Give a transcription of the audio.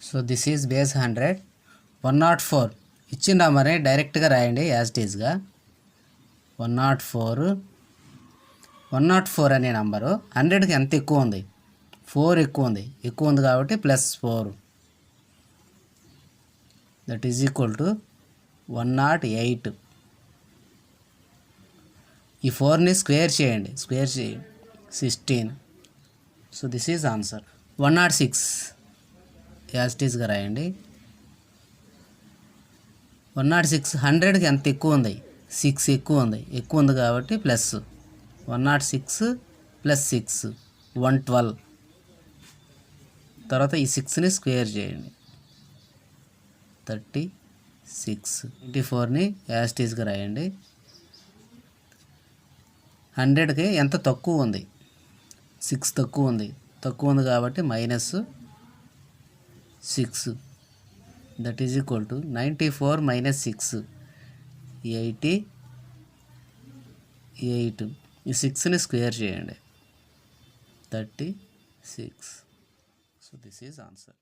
So this is base 100. 104 ఇచ్చిన నెంబర్ని డైరెక్ట్గా రాయండి యాజ్ ఇట్ ఈజ్గా. 104 అనే నెంబరు 100కి ఎంత ఎక్కువ ఉంది? 4 ఎక్కువ ఉంది కాబట్టి +4 దట్ ఈజ్ ఈక్వల్ టు 108. ఈ 4ని స్క్వేర్ చేయండి 16. So this is answer. 106 as it ఈజ్గా రాయండి. 106 100కి ఎంత ఎక్కువ ఉంది? 6 ఎక్కువ ఉంది కాబట్టి ప్లస్ 106 + 6 112. తర్వాత ఈ 6ని స్క్వేర్ చేయండి 36. 24ని యాజ్ ఇట్ ఈజ్గా రాయండి. 100కి ఎంత తక్కువ ఉంది? 6 తక్కువ ఉంది కాబట్టి -6 దట్ ఈజ్ ఈక్వల్ టు 94 - 6 88. ఈ 6ని స్క్వేర్ చేయండి 36. So this is answer.